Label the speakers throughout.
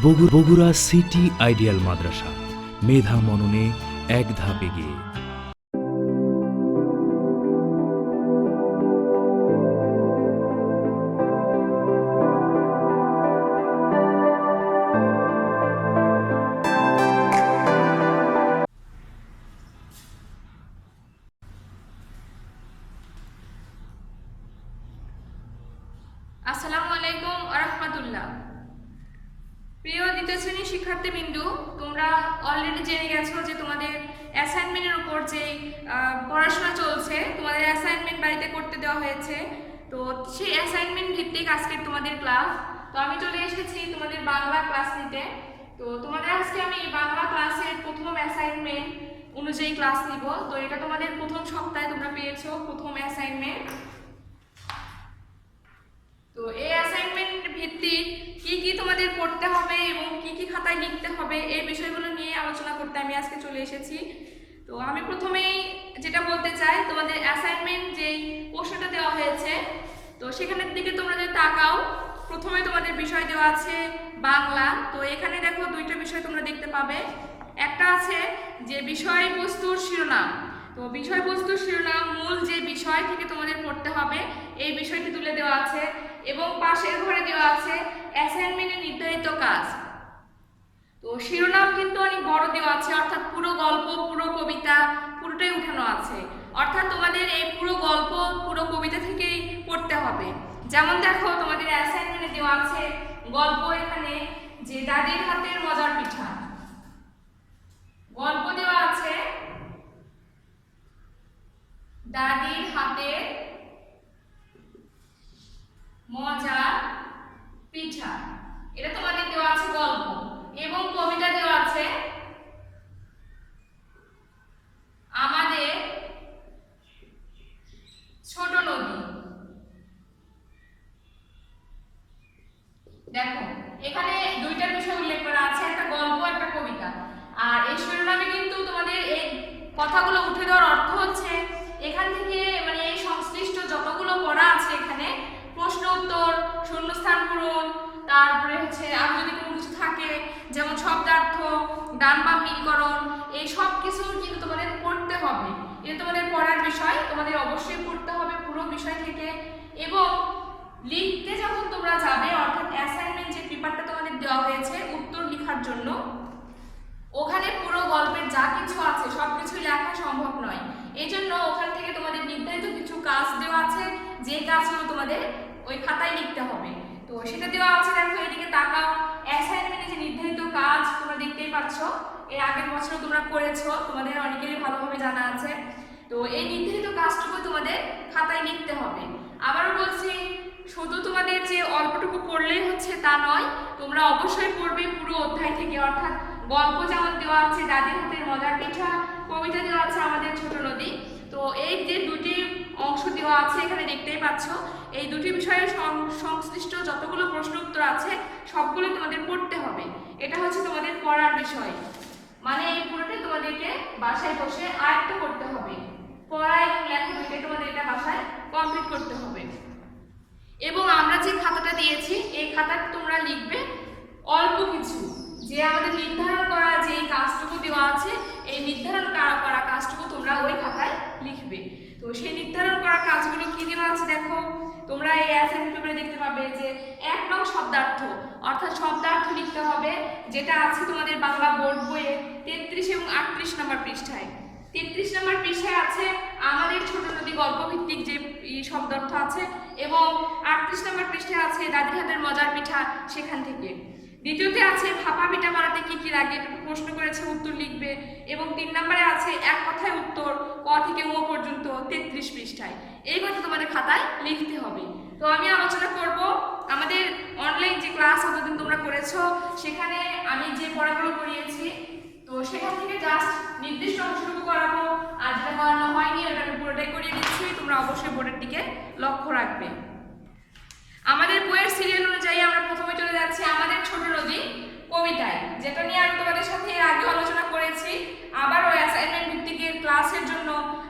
Speaker 1: Bogura city ideal মাদ্রাসা, মেধা মননে এক ধাপ এগিয়ে।
Speaker 2: আসসালামু আলাইকুম ওয়া রাহমাতুল্লাহ। প্রিয় দ্বিতীয় শ্রেণীর শিক্ষার্থীবৃন্দু, তোমরা অলরেডি জেনে গেছো যে তোমাদের অ্যাসাইনমেন্টের উপর যে পড়াশোনা চলছে, তোমাদের অ্যাসাইনমেন্ট বাড়িতে করতে দেওয়া হয়েছে। তো সেই অ্যাসাইনমেন্ট ভিত্তিক আজকে তোমাদের ক্লাস। তো আমি চলে এসেছি তোমাদের বাংলা ক্লাস নিতে। তো তোমাদের আজকে আমি বাংলা ক্লাসের প্রথম অ্যাসাইনমেন্ট অনুযায়ী ক্লাস নিব। তো এটা তোমাদের প্রথম সপ্তাহে তোমরা পেয়েছো প্রথম অ্যাসাইনমেন্ট। তো এই অ্যাসাইনমেন্ট ভিত্তিক কি কি তোমাদের পড়তে হবে এবং কি কি খাতায় লিখতে হবে এই বিষয়গুলো নিয়ে আলোচনা করতে আমি আজকে চলে এসেছি। তো আমি প্রথমেই যেটা বলতে চাই, তোমাদের অ্যাসাইনমেন্ট যেই প্রশ্নটা দেওয়া হয়েছে, তো সেখানের দিকে তোমরা যদি তাকাও, প্রথমে তোমাদের বিষয় দেওয়া আছে বাংলা। তো এখানে দেখো দুইটা বিষয় তোমরা দেখতে পাবে। একটা আছে যে বিষয়বস্তুর শিরোনাম। তো বিষয়বস্তুর শিরোনাম মূল যে বিষয় থেকে তোমাদের পড়তে হবে এই বিষয়টি তুলে দেওয়া আছে, এবং পাশের ঘরে দেওয়া আছে অ্যাসাইনমেন্টের নির্ধারিত কাজ। তো শিরোনাম কিন্তু অনেক বড় দেওয়া আছে, অর্থাৎ পুরো গল্প, পুরো কবিতা পুরোটাই উঠানো আছে। অর্থাৎ তোমাদের এই পুরো গল্প, পুরো কবিতা থেকেই পড়তে হবে। যেমন দেখো তোমাদের অ্যাসাইনমেন্টে দেওয়া আছে গল্প, এখানে যে দাদির হাতের মজার পিঠা। গল্প দেওয়া আছে দাদির হাতের মজার পিঠা, এটা তোমাদের দেওয়া আছে গল্প। এবং কবিতা দেওয়া আছে আমাদের ছোট নদী। দেখো এখানে দুইটা বিষয় উল্লেখ করা আছে, একটা গল্প, একটা কবিতা। আর এই শিরোনামে কিন্তু তোমাদের এই কথাগুলো উঠে দেওয়ার অর্থ হচ্ছে এখান থেকে মানে এই সংশ্লিষ্ট যতগুলো পড়া আছে এখানে প্রশ্ন উত্তর, শূন্যস্থান পূরণ, তারপরে হচ্ছে আর যদি কোনো কিছু থাকে যেমন শব্দার্থ, ডান বাম মিলকরণ, এই সব কিছু কিন্তু তোমাদের পড়তে হবে। এটা তোমাদের পড়ার বিষয়, তোমাদের অবশ্যই পড়তে হবে পুরো বিষয় থেকে। এবং লিখতে যখন তোমরা যাবে, অর্থাৎ অ্যাসাইনমেন্ট যে পেপারটা তোমাদের দেওয়া হয়েছে উত্তর লেখার জন্য, ওখানে পুরো গল্পের যা কিছু আছে সব কিছু লেখা সম্ভব নয়। এই জন্য ওখান থেকে তোমাদের নির্ধারিত কিছু কাজ দেওয়া আছে, যে কাজগুলো তোমাদের ওই খাতায় লিখতে হবে। তো সেটা দেওয়া আছে, দেখো এদিকে তাকাও। অ্যাসাইনমেন্টে যে নির্ধারিত কাজ তোমরা দেখতেই পাচ্ছ, এর আগের বছর তোমরা করেছো, তোমাদের অনেকেরই ভালোভাবে জানা আছে। তো এই নির্ধারিত কাজটুকু তোমাদের খাতায় লিখতে হবে। আবারও বলছি, শুধু তোমাদের যে অল্পটুকু পড়লেই হচ্ছে তা নয়, তোমরা অবশ্যই পড়বে পুরো অধ্যায় থেকে। অর্থাৎ গল্প যেমন দেওয়া আছে দাদির হাতের মজার পিঠা, কবিতা দেওয়া আছে আমাদের ছোট নদী। তো এই যে দুটি অংশ দেওয়া আছে এখানে দেখতেই পাচ্ছ, এই দুটি বিষয়ের সংশ্লিষ্ট যতগুলো প্রশ্ন উত্তর আছে সবগুলো তোমাদের পড়তে হবে। এটা হচ্ছে তোমাদের পড়ার বিষয়, মানে এই পুরোটাই তোমাদেরকে বাসায় বসে আয়ত্ত করতে হবে। পড়া এবং লেখা দুইটাই তোমাদের এটা বাসায় কমপ্লিট করতে হবে। এবং আমরা যে খাতাটা দিয়েছি এই খাতাটা তোমরা লিখবে অল্প কিছু, যে আমাদের নির্ধারণ করা যে কাজটুকু দেওয়া আছে এই নির্ধারণ করা কাজটুকু তোমরা ওই খাতায় লিখবে। তো সেই নির্ধারণ করা কাজগুলো কি দেওয়া আছে দেখো, তোমরা এই অ্যাসাইনমেন্ট পেপারে দেখতে পাবে যে 1 নং শব্দার্থ, অর্থাৎ শব্দার্থ লিখতে হবে, যেটা আছে তোমাদের বাংলা বোর্ড বইয়ে 33 এবং 38 নম্বর পৃষ্ঠায়। 33 নম্বর পৃষ্ঠায় আছে আমাদের ছোট নদী গল্প ভিত্তিক যে শব্দার্থ আছে, এবং 38 নম্বর পৃষ্ঠায় আছে দাদির হাতের মজার পিঠা, সেখান থেকে। দ্বিতীয়তে আছে ভাপা পিঠা বানাতে কি কি লাগে, এটা প্রশ্ন করেছে, উত্তর লিখবে। এবং 3 নম্বরে আছে এক কথায় উত্তর ক থেকে ও পর্যন্ত 33 পৃষ্ঠায়। এই কথা তোমাদের খাতায় লিখতে হবে। তো আমি আলোচনা করব আমাদের অনলাইন যে ক্লাস এতদিন তোমরা করেছো, সেখানে আমি যে পড়াগুলো করিয়েছি, তো সেখান থেকে জাস্ট নির্দিষ্ট অংশটুকু করাবো, আর যেটা করানো হয়নি ওটা আমি পুরোটাই করিয়ে দিচ্ছি। তোমরা অবশ্যই বোর্ডের দিকে লক্ষ্য রাখবে। আমাদের বইয়ের সিরিয়াল অনুযায়ী আমরা প্রথমে চলে যাচ্ছি আমাদের ছোট নদী কবিতায়, যেটা নিয়ে আমি তোমাদের সাথে এর আগে আলোচনা করেছি। আবারও অ্যাসাইনমেন্ট ভিত্তিকের ক্লাসের জন্য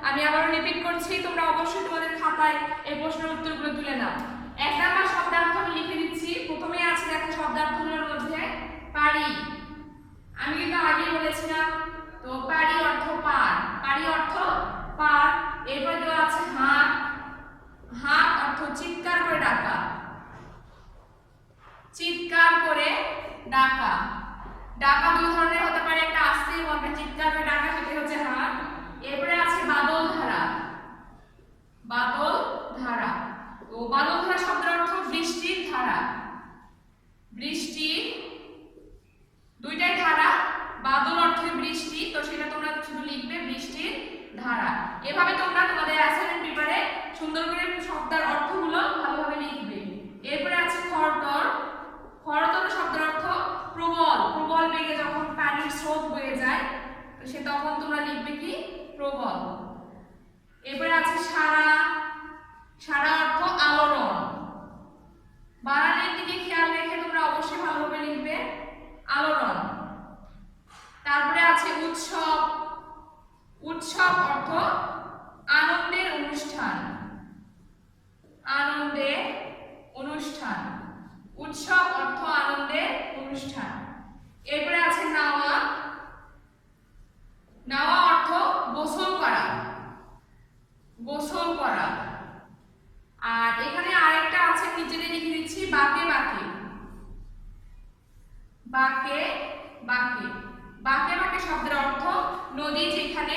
Speaker 2: আমি আবারও রিপিট করছি, তোমরা অবশ্যই তোমাদের খাতায় এই প্রশ্নের উত্তরগুলো তুলে নাও। 1 নাম্বার শব্দার্থ আমি লিখে দিচ্ছি। প্রথমে আছে দেখো শব্দার্থগুলোর মধ্যে পাই পারি, আমি কিন্তু আগে বলেছিলাম। তো পারি অর্থ পার, পারি অর্থ পার। এরপর দেওয়া আছে হাঁক, হাঁক অর্থ চিৎকার করে ডাকা, চিৎকার করে ডাকা। ডাকা দুই ধরনের হতে পারে, একটা আস্তে এবং একটা চিৎকার করে ডাকা, সেটা হচ্ছে হাঁক। এরপরে আছে বাদল ধারা, বাদল ধারা। তো বাদল ধারা শব্দের অর্থ বৃষ্টির ধারা, বৃষ্টির, দুইটাই ধারা, বাদল অর্থ বৃষ্টি, তো সেটা তোমরা শুধু লিখবে বৃষ্টির ধারা। এভাবে তোমরা তোমাদের অ্যাসাইনমেন্ট পেপারে সুন্দর করে শব্দের অর্থগুলো ভালোভাবে লিখবে। এরপরে আছে খরতর, খরতর শব্দের অর্থ প্রবল, প্রবল বেগে যখন পানির স্রোত বয়ে যায় তো সে তখন তোমরা লিখবে কি প্রবল। এরপরে আছে সারা, সারা অর্থ আলোড়ন, বানানের দিকে খেয়াল রেখে তোমরা অবশ্যই ভালোভাবে লিখবে আলোড়ন। তারপরে আছে উৎসব, উৎসব অর্থ আনন্দের অনুষ্ঠান, আনন্দের অনুষ্ঠান, উৎসব অর্থ আনন্দের অনুষ্ঠান। এরপরে আছে নাওয়া, নাওয়া অর্থ গোসল করা, গোসল করা। আর এখানে আরেকটা আছে, নিচে লিখে দিচ্ছি বাঁকে বাঁকে, বাঁকে বাঁকে। বাঁকে বাঁকে শব্দের অর্থ নদী, যেখানে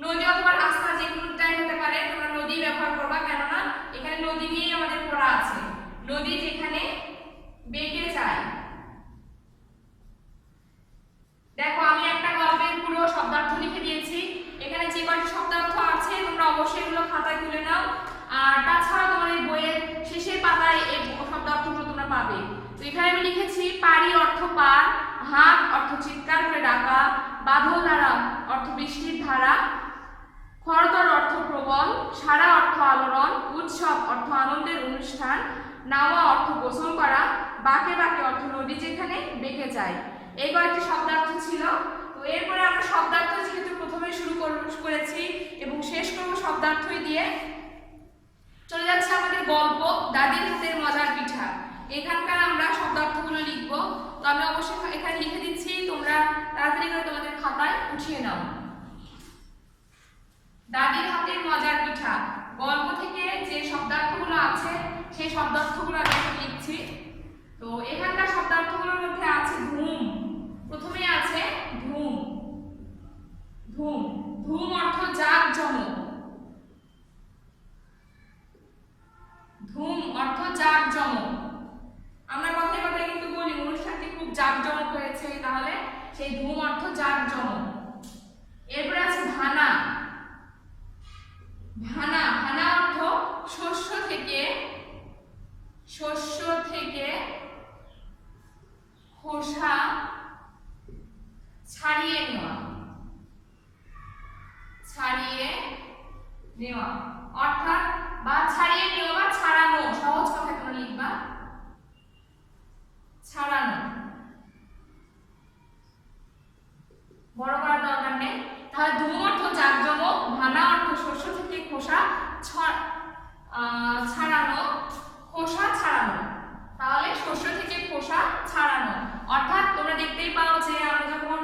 Speaker 2: নদী অথবা রাস্তা যে কোনোটাই হতে পারে, তোমরা নদী ব্যবহার করবা, কেননা এখানে নদী নিয়েই আমাদের পড়া আছে। নদী যেখানে বেঁকে যায়। দেখো আমি একটা গল্পের পুরো শব্দার্থ লিখে দিয়েছি, এখানে যে কয়টি শব্দার্থ আছে তোমরা অবশ্যই এগুলো খাতায় তুলে নাও। আর তাছাড়া তোমাদের বইয়ের শেষের পাতায় এই শব্দার্থগুলো তোমরা পাবে। তো এখানে আমি লিখেছি পারি অর্থ পার, হাঁক অর্থ চিৎকার করে ডাকা, বাদল ধারা অর্থ বৃষ্টির ধারা, খরতর অর্থ প্রবল, সারা অর্থ আলোড়ন, উৎসব অর্থ আনন্দের অনুষ্ঠান, নাওয়া অর্থ গোসল করা, বাঁকে বাঁকে অর্থ নদী যেখানে বেঁকে যায়। এই কয়েকটি শব্দার্থ ছিল। তো এরপরে আমরা শব্দার্থ যেহেতু প্রথমে শুরু করেছি এবং শেষ করব শব্দার্থই দিয়ে, চলে যাচ্ছে আমাদের গল্প দাদির হাতের মজার পিঠা। এখানকার আমরা শব্দার্থগুলো লিখবো। তো আমি অবশ্যই এখানে লিখে দিচ্ছি, তোমরা তাড়াতাড়ি করে তোমাদের খাতায় উঠিয়ে নাও। দাদির হাতের মজার পিঠা গল্প থেকে যে শব্দার্থগুলো আছে সেই শব্দার্থগুলো আমি লিখছি। তো এখানকার শব্দার্থগুলোর মধ্যে আছে ধুম, প্রথমে আছে ধুম, ধুম, ধুম অর্থ জাঁকজমক, ধুম অর্থ জাঁকজমক। আমরা কথায় কথায় কিন্তু বলি অনুষ্ঠানটি খুব জাঁকজমক হয়েছে, তাহলে সেই ধুম অর্থ জাঁকজমক। এরপরে আছে ভানা, ভানা, ভানা অর্থ শস্য থেকে, শস্য থেকে খোসা ছাড়িয়ে নেওয়া, ছাড়িয়ে নেওয়া অর্থাৎ বা ছাড়িয়ে নেওয়া বা ছাড়ানো, সহজ কথায় তোমরা লিখবা ছাড়ানো, বড় করার দরকার নেই। তাহলে ধুম অর্থ জাঁকজমক, ভানা অর্থ শস্য থেকে খোসা ছাড়ানো, খোসা ছাড়ানো, তাহলে শস্য থেকে খোসা ছাড়ানো অর্থাৎ তোমরা দেখতেই পাও যে আমরা যখন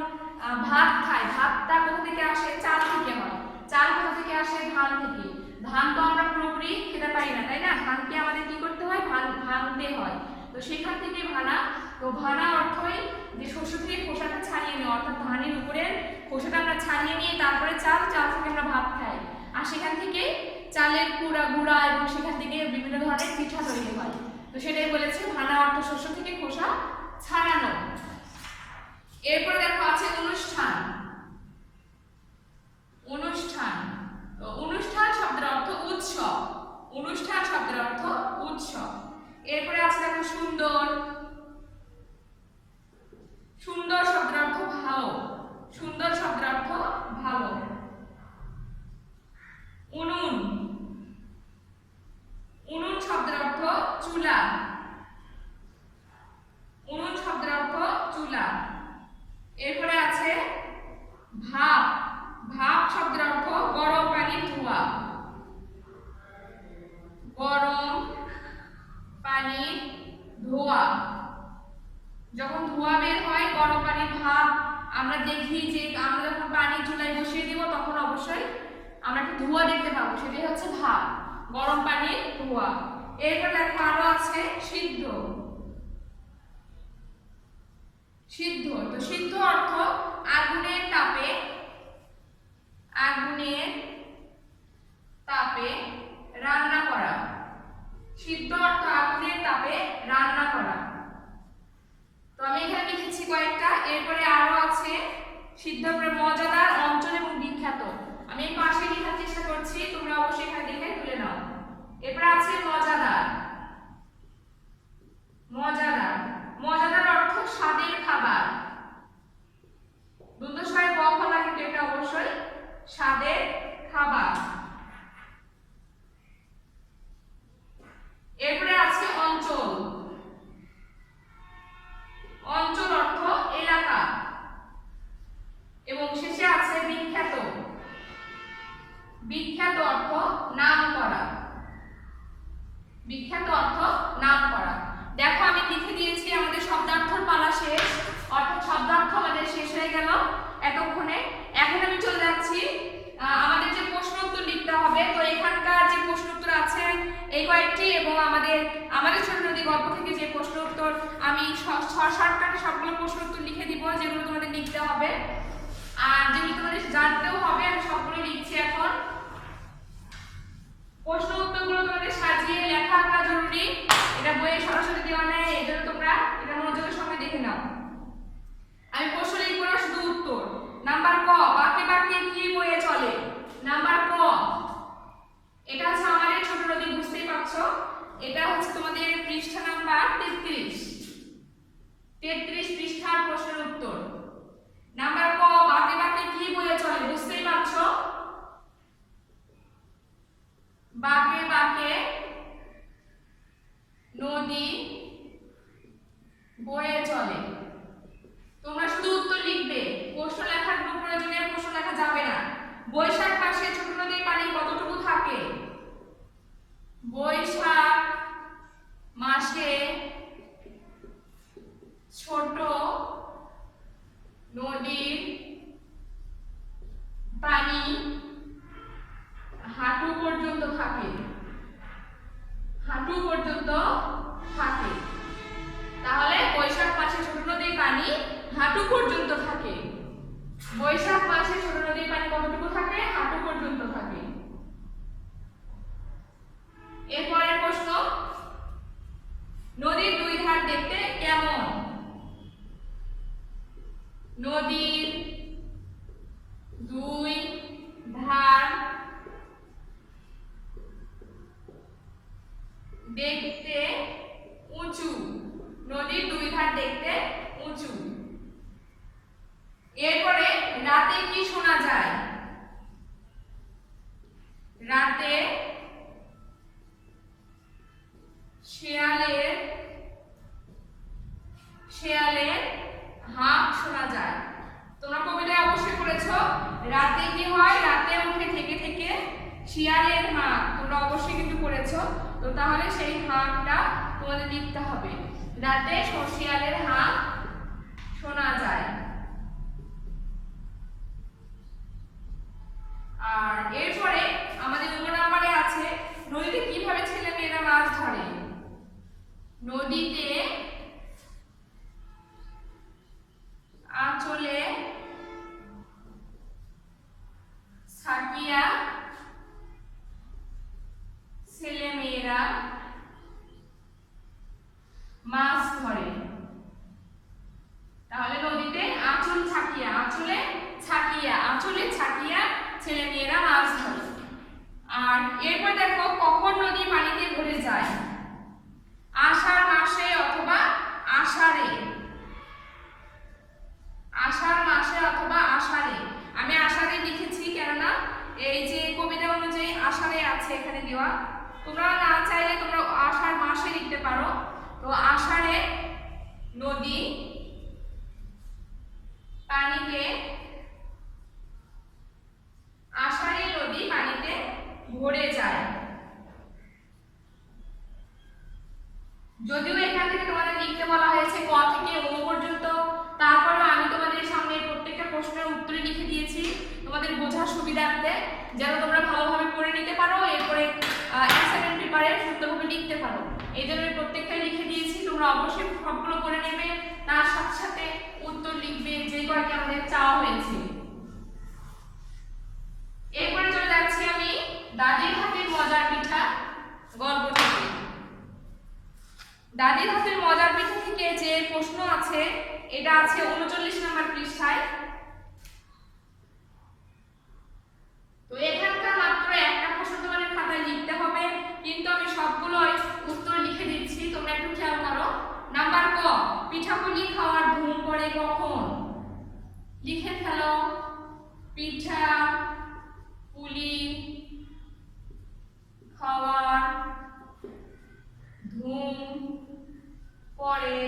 Speaker 2: ভাত খাই, ভাতটা কোথা থেকে আসে? চাল থেকে হয়। চাল কোথা থেকে আসে? ধান থেকে। ধান তো আমরা পুরোপুরি খেতে পারি না, তাই না? ধানকে আমাদের কি করতে হয়? ভাঙতে হয়। তো সেখান থেকে ভানা। তো ভানা অর্থই যে শস্য থেকে খোসাটা ছাড়িয়ে নেওয়া, অর্থাৎ ধানের উপরের খোসাটা আমরা ছাড়িয়ে নিয়ে তারপরে চাল থেকে আমরা ভাত খাই, আর সেখান থেকে চালের গুঁড়া এবং সেখান থেকে বিভিন্ন ধরনের পিঠা তৈরি হয়। তো সেটাই বলেছে ভানা অর্থ শস্য থেকে খোসা ছাড়ানো। এরপরে দেখো আছে অনুষ্ঠান, অনুষ্ঠান। তো অনুষ্ঠান শব্দের অর্থ উৎসব, অনুষ্ঠান শব্দের অর্থ উৎসব। এরপরে আছে দেখো সুন্দর, সুন্দর শব্দের অর্থ ভালো, সুন্দর শব্দের অর্থ ভালো। উনুন, উনুন শব্দের অর্থ চুলা, উনুন শব্দের অর্থ চুলা। ধোঁয়া বের হয়, গরম পানির ভাপ আমরা দেখি যে আমরা যখন পানি চুলায় বসিয়ে দিব তখন অবশ্যই আমরা একটা ধোঁয়া দেখতে পাবো, সেটাই হচ্ছে ভাপ, গরম পানির ধোঁয়া। এরপর দেখো আরো আছে সিদ্ধ। সিদ্ধ, তো সিদ্ধ অর্থ আগুনের তাপে, আগুনের তাপে রান্না করা। সিদ্ধ অর্থ আগুনের তাপে রান্না করা। তো আমি এখানে লিখেছি কয়েকটা। এরপরে আরো আছে সিদ্ধ করে মজাদার, অঞ্চল এবং বিখ্যাত। আমি এই পাশে লেখার চেষ্টা করছি, তোমরা অবশ্যই এখানে দেখে তুলে নাও। এরপর আছে মজাদার। মজাদার, মজাদার অর্থ স্বাদের খাবার। দুধসায় ব ফলা কিন্তু এটা অবশ্যই স্বাদের খাবার। এরপরে আছে অঞ্চল। অঞ্চল অর্থ এলাকা। এবং শেষে আছে বিখ্যাত। বিখ্যাত অর্থ নাম করা। বিখ্যাত অর্থ নাম করা। দেখো আমি লিখে দিয়েছি, আমাদের শব্দার্থর পালা শেষ, অর্থাৎ শব্দার্থ আমাদের শেষ হয়ে গেল এতক্ষণে। এখন আমি চলে যাচ্ছি আমাদের যে প্রশ্ন উত্তর লিখতে হবে। তো এখানকার যে প্রশ্ন উত্তর আছে এই কয়েকটি, এবং আমাদের ছোট নদী গল্প থেকে যে প্রশ্ন উত্তর আমি শর্টকাটে সবগুলো প্রশ্ন উত্তর লিখে দিব, যেগুলো তোমাদের লিখতে হবে আর যেগুলো তোমাদের জানতেও হবে। আমি সবগুলো লিখছি এখন। প্রশ্ন উত্তরগুলো তোমাদের সাজিয়ে লেখা আঁকা জরুরি, এটা বইয়ে সরাসরি দেওয়া নেই, এজন্য তোমরা এটা মনোযোগের সঙ্গে দেখে নাও। আমি প্রশ্ন লিখব না, শুধু উত্তর। নাম্বার ক, বাঁকে বাঁকে কি বয়ে চলে। নাম্বার ক, এটা হচ্ছে আমাদের ছোট নদী, বুঝতেই পারছো। এটা হচ্ছে তোমাদের পৃষ্ঠা নাম্বার 33 পৃষ্ঠার প্রশ্নের উত্তর। নাম্বার ক, বাঁকে বাঁকে কি বয়ে চলে, বুঝতেই পারছো। বাঁকে বাঁকে নদী বয়ে চলে। তোমরা শুধু উত্তর লিখবে, প্রশ্ন লেখার কোনো প্রয়োজনে প্রশ্ন লেখা যাবে না। বৈশাখ মাসে ছোট নদীর পানি কতটুকু থাকে। বৈশাখ মাসে ছোট নদীর পানি হাঁটু পর্যন্ত থাকে। হাঁটু পর্যন্ত থাকে। তাহলে বৈশাখ মাসে ছোট নদীর পানি হাঁটু পর্যন্ত থাকে। বৈশাখ মাসে ছোট নদীর পানি কতটুকু থাকে, হাঁটু পর্যন্ত থাকে। এরপরের প্রশ্ন, নদীর দুই ধার দেখতে কেমন। নদীর দুই ধার দেখতে উঁচু। নদীর দুই ধার দেখতে উঁচু। এরপরে রাতে কি শোনা যায়। রাতে শেয়ালের হাঁক শোনা যায়। তোমরা কবিতায় অবশ্যই পড়েছো, রাতে কি হয়, রাতে উঠে থেকে থেকে শিয়ালের হাঁক, তোমরা অবশ্যই কিন্তু পড়েছো। তো তাহলে সেই হাঁকটা তোমাদের লিখতে হবে। রাতে শিয়ালের হাঁক শোনা যায়। আর এরপরে আমাদের 2 নম্বরে আছে নদীতে কিভাবে ছেলে মেয়েরা মাছ ধরে। নদীতে আঁচলে সাকিয়া ছেলে মেয়েরা মাছ ধরে। এই জন্য আমি প্রত্যেকটাই লিখে দিয়েছি, তোমরা অবশ্যই সবগুলো করে নেবে, তার সাথে সাথে উত্তর লিখবে যে কয়টি আমাদের চাওয়া হয়েছে। এরপরে চলে যাচ্ছি আমি দাদির হাতের মজার পিঠা গল্প থেকে। দাদির হাতের মজার পিঠা থেকে যে প্রশ্ন আছে এটা আছে 39 নম্বর পৃষ্ঠায়। তো এখানকার মাত্র একটা প্রশ্ন তোমাদের খাতায় লিখতে হবে, কিন্তু আমি সবগুলোই উত্তর লিখে দিচ্ছি, তোমরা একটু খেয়াল করো। নাম্বার ক, পিঠাপুলি খাওয়ার ধুম পড়ে কখন? লিখে ফেলো। পিঠা পুলি খাওয়ার ধুম পড়ে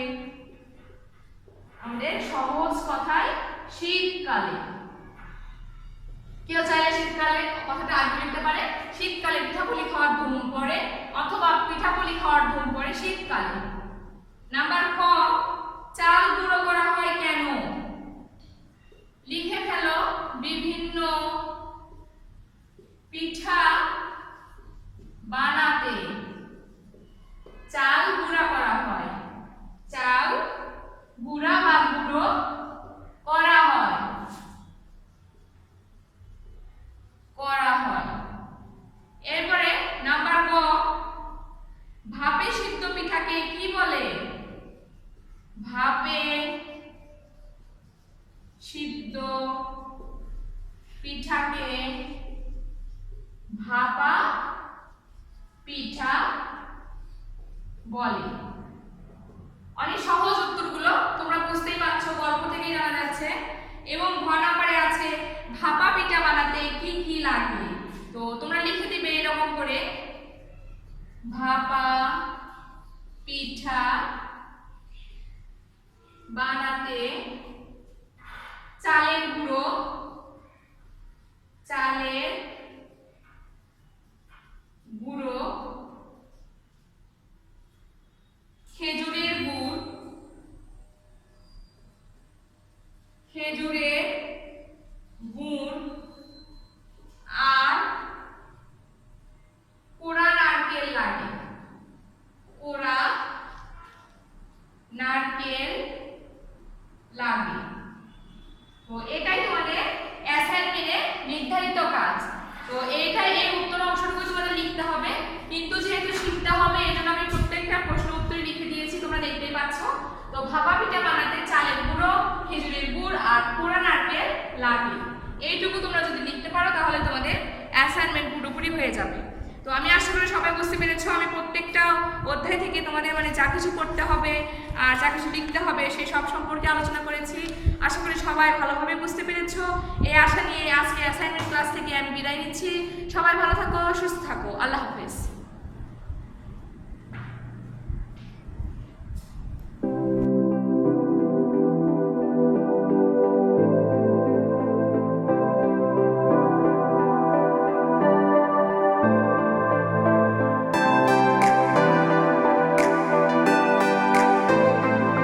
Speaker 2: আমাদের সহজ কথায় শীতকালে। কেউ চাইলে শীতকালে কথাটা আগে লিখতে পারে, শীতকালে পিঠাপুলি খাওয়ার ধুম পড়ে, অথবা পিঠাপুলি খাওয়ার ধুম পড়ে শীতকালে। নাম্বার ক, চাল গুঁড়ো করা হয় কেন? লিখে ফেলো। বিভিন্ন পিঠা বানাতে চাল গুঁড়া করা হয়। চাল গুঁড়া বা গুঁড়ো করা হয়। এরপরে নাম্বার গ, ভাপে সিদ্ধ পিঠাকে কি বলে? ভাপে সিদ্ধ পিঠাকে ভাপা পিঠা বলে। অনেক সহজ উত্তরগুলো, তোমরা বুঝতেই পারছো, গল্প থেকেই জানা যাচ্ছে। এবং ঘ নাম্বারে আছে ভাপা পিঠা বানাতে কি কি লাগে? তো তোমরা লিখে দিবে এরকম করে, ভাপা পিঠা বানাতে চালের গুঁড়ো খেজুরের গুড় আর কোরা নারকেল লাগে। কোরা নারকেল লাগে। তো এটাই তোমাদের অ্যাসাইনমেন্টে নির্ধারিত কাজ। তো এইটাই, এই উত্তর অংশটুকু তোমাদের লিখতে হবে, কিন্তু যেহেতু শিখতে হবে এই জন্য আমি প্রত্যেকটা প্রশ্ন উত্তর লিখে দিয়েছি, তোমরা দেখতেই পাচ্ছ। তো ভাপা পিঠা বানাতে চালের গুঁড়ো, খেজুরের গুড় আর কোরা নারকেল লাগে। এইটুকু তোমরা যদি লিখতে পারো তাহলে তোমাদের অ্যাসাইনমেন্ট পুরোপুরি হয়ে যাবে। তো আমি আশা করি সবাই বুঝতে পেরেছো। আমি প্রত্যেকটা অধ্যায় থেকে তোমাদের যা কিছু করতে হবে আর যা কিছু লিখতে হবে সেই সব সম্পর্কে আলোচনা করেছি। আশা করি সবাই ভালোভাবে বুঝতে পেরেছো। এই আশা নিয়ে আজকে অ্যাসাইনমেন্ট ক্লাস থেকে আমি বিদায় নিচ্ছি। সবাই ভালো থাকো, সুস্থ থাকো। আল্লাহ হাফেজ।